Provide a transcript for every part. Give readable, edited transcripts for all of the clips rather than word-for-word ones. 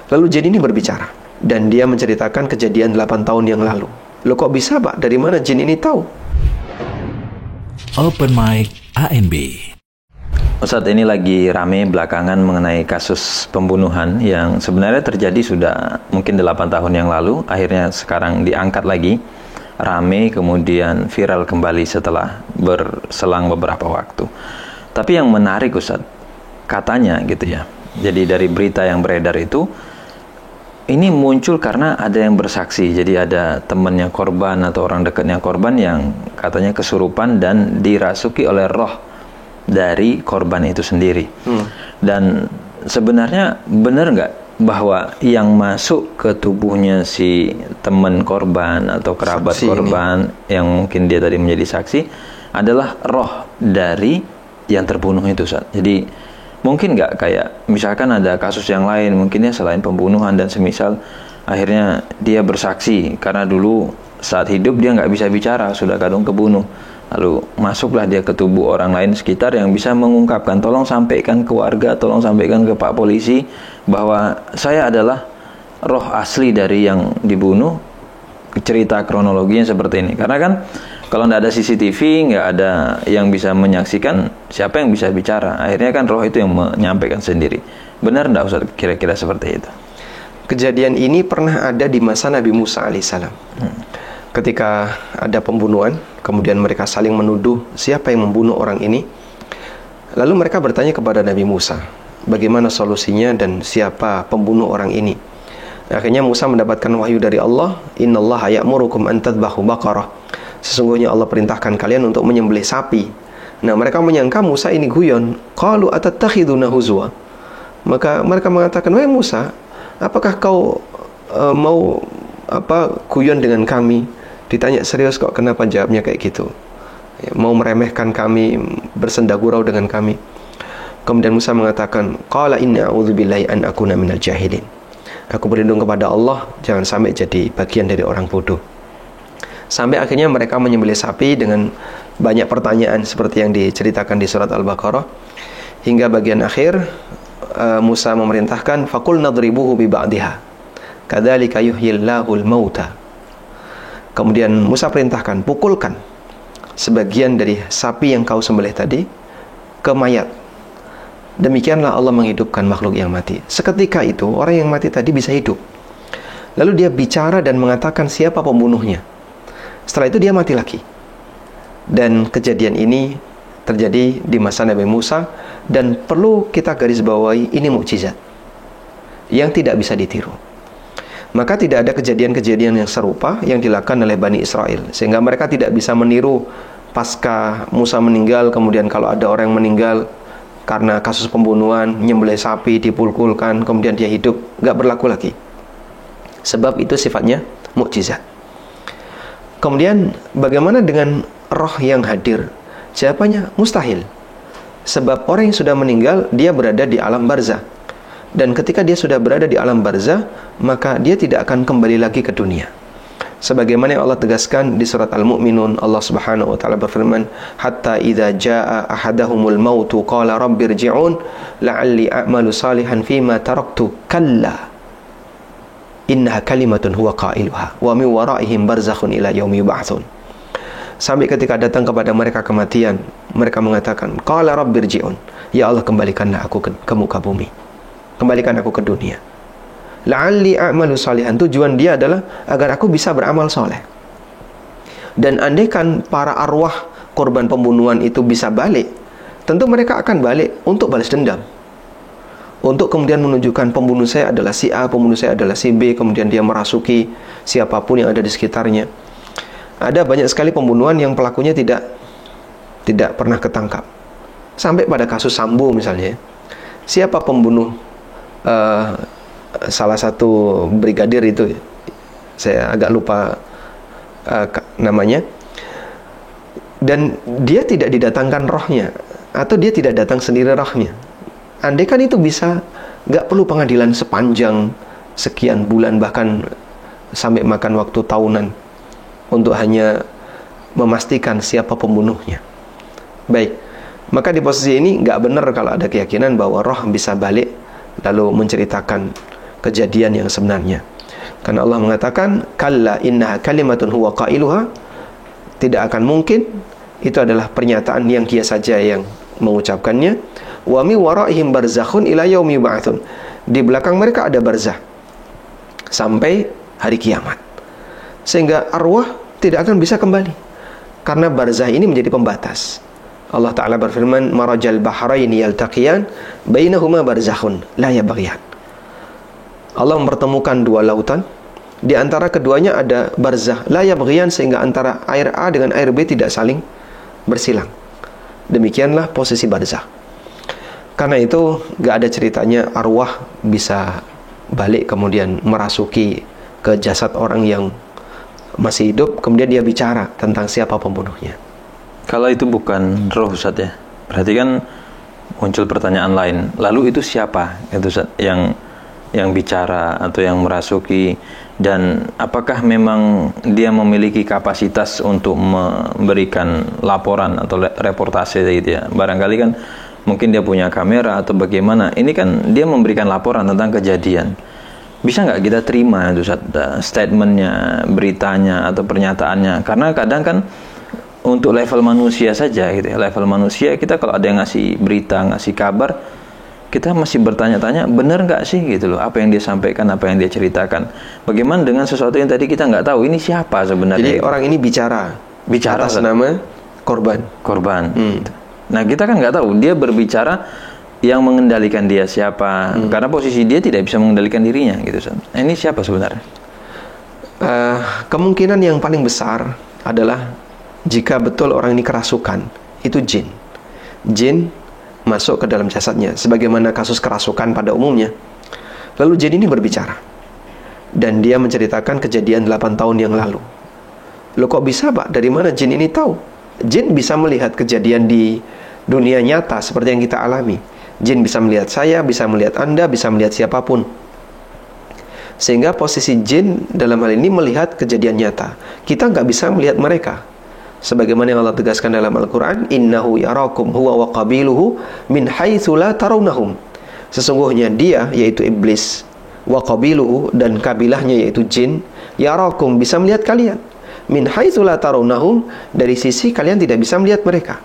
Lalu jin ini berbicara, dan dia menceritakan kejadian 8 tahun yang lalu. Loh, kok bisa, Pak? Dari mana jin ini tahu? Open Mic ANB. Ustadz, ini lagi rame belakangan mengenai kasus pembunuhan yang sebenarnya terjadi sudah mungkin 8 tahun yang lalu. Akhirnya sekarang diangkat lagi, rame, kemudian viral kembali setelah berselang beberapa waktu. Tapi yang menarik, Ustadz, katanya gitu ya, jadi dari berita yang beredar itu, ini muncul karena ada yang bersaksi. Jadi ada temannya korban atau orang dekatnya korban yang katanya kesurupan dan dirasuki oleh roh dari korban itu sendiri. Dan sebenarnya benar nggak bahwa yang masuk ke tubuhnya si teman korban atau kerabat saksi korban ini, yang mungkin dia tadi menjadi saksi, adalah roh dari yang terbunuh itu, Ustaz? Jadi mungkin nggak kayak misalkan ada kasus yang lain mungkinnya selain pembunuhan dan semisal, akhirnya dia bersaksi karena dulu saat hidup dia nggak bisa bicara, sudah kadung kebunuh, lalu masuklah dia ke tubuh orang lain sekitar yang bisa mengungkapkan, tolong sampaikan ke warga, tolong sampaikan ke Pak Polisi bahwa saya adalah roh asli dari yang dibunuh, cerita kronologinya seperti ini. Karena kan kalau nggak ada CCTV, nggak ada yang bisa menyaksikan, siapa yang bisa bicara? Akhirnya kan roh itu yang menyampaikan sendiri. Benar nggak, Ustaz, kira-kira seperti itu? Kejadian ini pernah ada di masa Nabi Musa alaihissalam. Ketika ada pembunuhan, kemudian mereka saling menuduh siapa yang membunuh orang ini. Lalu mereka bertanya kepada Nabi Musa, bagaimana solusinya dan siapa pembunuh orang ini. Akhirnya Musa mendapatkan wahyu dari Allah, innallaha ya'murukum an tadbahu baqarah. Sesungguhnya Allah perintahkan kalian untuk menyembelih sapi. Nah, mereka menyangka Musa ini guyon. Qalu atattakhiduna huzwa. Maka mereka mengatakan, wahai Musa, apakah kau mau guyon dengan kami? Ditanya serius kok, kenapa jawabnya kayak gitu? Ya, mau meremehkan kami, bersenda gurau dengan kami. Kemudian Musa mengatakan, qala inni a'udzubillahi an akuna minal jahilin. Aku berlindung kepada Allah, jangan sampai jadi bagian dari orang bodoh. Sampai akhirnya mereka menyembelih sapi dengan banyak pertanyaan seperti yang diceritakan di surat Al-Baqarah. Hingga bagian akhir Musa memerintahkan, faqul nadribuhu bi ba'diha kadzalika yuhyillahul mauta. Kemudian Musa perintahkan, pukulkan sebagian dari sapi yang kau sembelih tadi ke mayat. Demikianlah Allah menghidupkan makhluk yang mati. Seketika itu orang yang mati tadi bisa hidup. Lalu dia bicara dan mengatakan siapa pembunuhnya. Setelah itu dia mati lagi. Dan kejadian ini terjadi di masa Nabi Musa, dan perlu kita garis bawahi, ini mukjizat yang tidak bisa ditiru. Maka tidak ada kejadian-kejadian yang serupa yang dilakukan oleh Bani Israel, sehingga mereka tidak bisa meniru pasca Musa meninggal. Kemudian kalau ada orang yang meninggal karena kasus pembunuhan, nyembelih sapi, dipukulkan, kemudian dia hidup, nggak berlaku lagi. Sebab itu sifatnya mukjizat. Kemudian bagaimana dengan roh yang hadir? Jawabannya mustahil. Sebab orang yang sudah meninggal, dia berada di alam barzah. Dan ketika dia sudah berada di alam barzah, maka dia tidak akan kembali lagi ke dunia. Sebagaimana yang Allah tegaskan di surat Al-Mu'minun, Allah Subhanahu wa taala berfirman, hatta idza jaa ahadahumul mautu qala rabbirji'un la'alli a'malu salihan fima taraktu kalla innaha kalimatun huwa qailuha wa min waraihim barzakhun ila yaumi yub'atsun. Sampai ketika datang kepada mereka kematian, mereka mengatakan, qala rabbirji'un, ya Allah, kembalikanlah aku ke muka bumi, kembalikan aku ke dunia. La'alli a'malu salihan, tujuan dia adalah agar aku bisa beramal soleh. Dan andaikan para arwah korban pembunuhan itu bisa balik, tentu mereka akan balik untuk balas dendam, untuk kemudian menunjukkan pembunuh saya adalah si A, pembunuh saya adalah si B, kemudian dia merasuki siapapun yang ada di sekitarnya. Ada banyak sekali pembunuhan yang pelakunya tidak pernah ketangkap. Sampai pada kasus Sambo misalnya, siapa pembunuh salah satu brigadir itu, saya agak lupa namanya, dan dia tidak didatangkan rohnya, atau dia tidak datang sendiri rohnya. Andai kan itu bisa, nggak perlu pengadilan sepanjang sekian bulan, bahkan sampai makan waktu tahunan untuk hanya memastikan siapa pembunuhnya. Baik, maka di posisi ini nggak benar kalau ada keyakinan bahwa roh bisa balik lalu menceritakan kejadian yang sebenarnya. Karena Allah mengatakan, kalla innaha kalimatun huwa qailuha, tidak akan mungkin, itu adalah pernyataan yang dia saja yang mengucapkannya. Wa mi waraihim barzakhun ila yaumi yub'atsun, di belakang mereka ada barzakh sampai hari kiamat, sehingga arwah tidak akan bisa kembali, karena barzakh ini menjadi pembatas. Allah Ta'ala berfirman, marajal bahraini yaltaqiyan bainahuma barzakhun la yabghiyan. Allah mempertemukan dua lautan, di antara keduanya ada barzakh la yabghiyan, sehingga antara air A dengan air B tidak saling bersilang. Demikianlah posisi barzakh. Karena itu gak ada ceritanya arwah bisa balik kemudian merasuki ke jasad orang yang masih hidup, kemudian dia bicara tentang siapa pembunuhnya. Kalau itu bukan roh, Ustaz, ya, berarti kan muncul pertanyaan lain. Lalu itu siapa itu, Ustaz, yang bicara atau yang merasuki, dan apakah memang dia memiliki kapasitas untuk memberikan laporan atau reportase gitu ya? Barangkali kan mungkin dia punya kamera atau bagaimana. Ini kan dia memberikan laporan tentang kejadian. Bisa nggak kita terima itu, Ustaz, statementnya, beritanya atau pernyataannya? Karena kadang kan untuk level manusia saja gitu ya, level manusia kita kalau ada yang ngasih berita, ngasih kabar, kita masih bertanya-tanya, benar nggak sih gitu loh, apa yang dia sampaikan, apa yang dia ceritakan. Bagaimana dengan sesuatu yang tadi kita nggak tahu, ini siapa sebenarnya? Jadi orang ini bicara atas nama korban. Gitu. Nah, kita kan nggak tahu dia berbicara, yang mengendalikan dia siapa, karena posisi dia tidak bisa mengendalikan dirinya gitu. Nah, ini siapa sebenarnya? Kemungkinan yang paling besar adalah jika betul orang ini kerasukan, itu jin. Jin masuk ke dalam jasadnya, sebagaimana kasus kerasukan pada umumnya. Lalu jin ini berbicara, dan dia menceritakan kejadian 8 tahun yang lalu. Loh, kok bisa, Pak? Dari mana jin ini tahu? Jin bisa melihat kejadian di dunia nyata seperti yang kita alami. Jin bisa melihat saya, bisa melihat Anda, bisa melihat siapapun. Sehingga posisi jin dalam hal ini melihat kejadian nyata. Kita nggak bisa melihat mereka. Sebagaimana yang Allah tegaskan dalam Al-Quran, innahu yarakum huwa wa qabiluhu min haitsu la tarawnahum. Sesungguhnya dia, yaitu iblis, wa qabiluhu, dan kabilahnya yaitu jin, yarakum, bisa melihat kalian, min haitsu la tarawnahum, dari sisi kalian tidak bisa melihat mereka.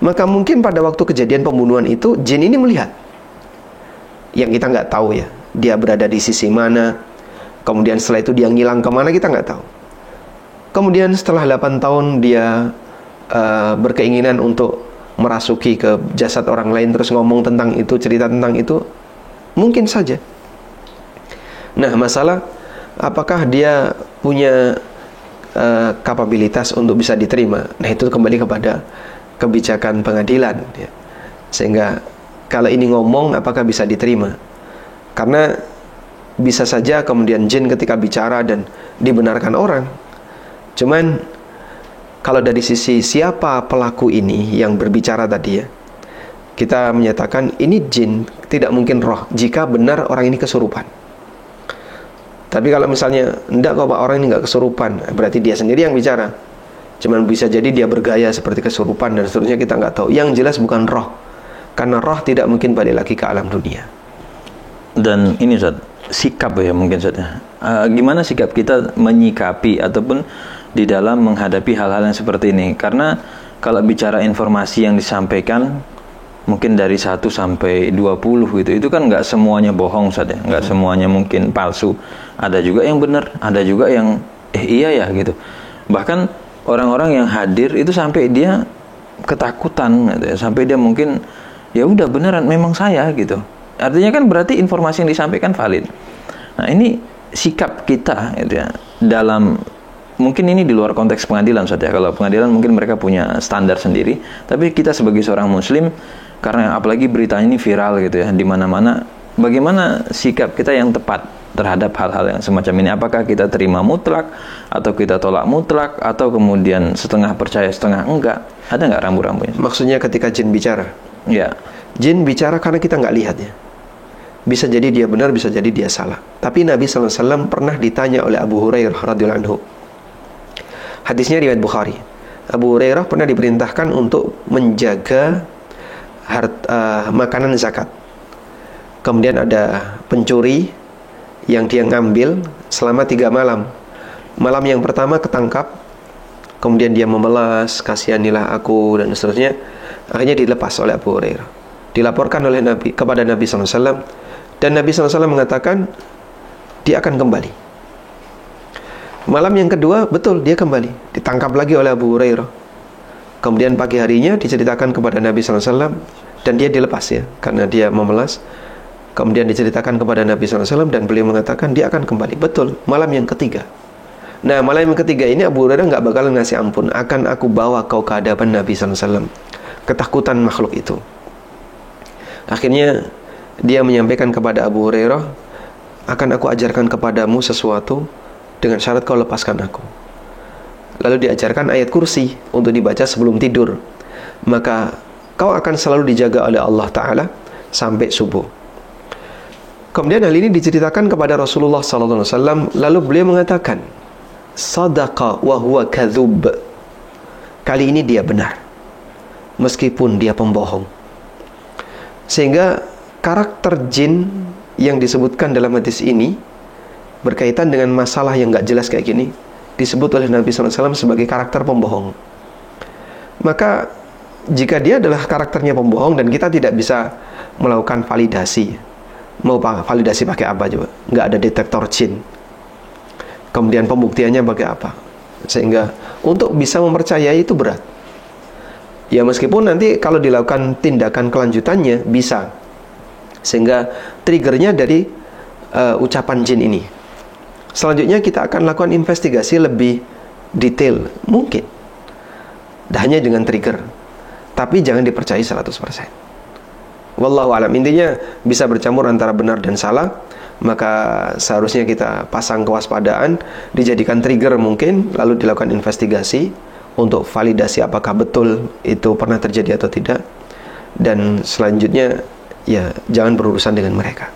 Maka mungkin pada waktu kejadian pembunuhan itu jin ini melihat, yang kita nggak tahu ya, dia berada di sisi mana, kemudian setelah itu dia ngilang kemana, kita nggak tahu. Kemudian setelah 8 tahun dia berkeinginan untuk merasuki ke jasad orang lain, terus ngomong tentang itu, cerita tentang itu, mungkin saja. Nah, masalah apakah dia punya kapabilitas untuk bisa diterima? Nah, itu kembali kepada kebijakan pengadilan ya. Sehingga kalau ini ngomong, apakah bisa diterima? Karena bisa saja kemudian jin ketika bicara dan dibenarkan orang. Cuman kalau dari sisi siapa pelaku ini yang berbicara tadi ya, kita menyatakan ini jin, tidak mungkin roh, jika benar orang ini kesurupan. Tapi kalau misalnya enggak kok Pak, orang ini enggak kesurupan, berarti dia sendiri yang bicara. Cuman bisa jadi dia bergaya seperti kesurupan dan seterusnya, kita enggak tahu. Yang jelas bukan roh, karena roh tidak mungkin balik lagi ke alam dunia. Dan ini Ustaz, sikap ya mungkin Ustaz. Gimana sikap kita menyikapi ataupun di dalam menghadapi hal-hal yang seperti ini? Karena kalau bicara informasi yang disampaikan mungkin dari 1 sampai 20 gitu, itu kan nggak semuanya bohong saja, nggak semuanya mungkin palsu. Ada juga yang benar, ada juga yang iya ya gitu. Bahkan orang-orang yang hadir itu sampai dia ketakutan gitu ya, sampai dia mungkin ya udah beneran memang saya gitu. Artinya kan berarti informasi yang disampaikan valid. Nah, ini sikap kita gitu ya, dalam mungkin ini di luar konteks pengadilan saja. Kalau pengadilan mungkin mereka punya standar sendiri, tapi kita sebagai seorang muslim, karena apalagi berita ini viral gitu ya di mana-mana, bagaimana sikap kita yang tepat terhadap hal-hal yang semacam ini? Apakah kita terima mutlak atau kita tolak mutlak, atau kemudian setengah percaya setengah enggak? Ada nggak rambu-rambunya? Maksudnya ketika jin bicara? Ya, jin bicara karena kita nggak lihat ya. Bisa jadi dia benar, bisa jadi dia salah. Tapi Nabi SAW pernah ditanya oleh Abu Hurairah radhiyallahu anhu. Hadisnya riwayat Bukhari. Abu Hurairah pernah diperintahkan untuk menjaga makanan zakat. Kemudian ada pencuri yang dia ngambil selama 3 malam. Malam yang pertama ketangkap, kemudian dia memelas, kasihanilah aku, dan seterusnya. Akhirnya dilepas oleh Abu Hurairah, dilaporkan oleh Nabi kepada Nabi SAW, dan Nabi SAW mengatakan dia akan kembali. Malam yang kedua, betul, dia kembali, ditangkap lagi oleh Abu Hurairah. Kemudian pagi harinya diceritakan kepada Nabi SAW, dan dia dilepas ya, karena dia memelas. Kemudian diceritakan kepada Nabi SAW, dan beliau mengatakan dia akan kembali. Betul, malam yang ketiga. Nah, malam yang ketiga ini Abu Hurairah nggak bakalan ngasih ampun. Akan aku bawa kau ke hadapan Nabi SAW. Ketakutan makhluk itu. Akhirnya dia menyampaikan kepada Abu Hurairah, akan aku ajarkan kepadamu sesuatu dengan syarat kau lepaskan aku. Lalu diajarkan ayat kursi untuk dibaca sebelum tidur. Maka kau akan selalu dijaga oleh Allah Ta'ala sampai subuh. Kemudian hal ini diceritakan kepada Rasulullah SAW. Lalu beliau mengatakan, sadaqa wa huwa kadzub. Kali ini dia benar, meskipun dia pembohong. Sehingga karakter jin yang disebutkan dalam hadis ini berkaitan dengan masalah yang gak jelas kayak gini disebut oleh Nabi SAW sebagai karakter pembohong. Maka jika dia adalah karakternya pembohong dan kita tidak bisa melakukan validasi, mau validasi pakai apa coba? Nggak ada detektor jin. Kemudian pembuktiannya pakai apa? Sehingga untuk bisa mempercayai itu berat. Ya meskipun nanti kalau dilakukan tindakan kelanjutannya bisa. Sehingga triggernya dari ucapan jin ini. Selanjutnya kita akan lakukan investigasi lebih detail mungkin. Hanya dengan trigger. Tapi jangan dipercayai 100%. Wallahu a'lam. Intinya bisa bercampur antara benar dan salah. Maka seharusnya kita pasang kewaspadaan, dijadikan trigger mungkin, lalu dilakukan investigasi untuk validasi apakah betul itu pernah terjadi atau tidak. Dan selanjutnya ya jangan berurusan dengan mereka.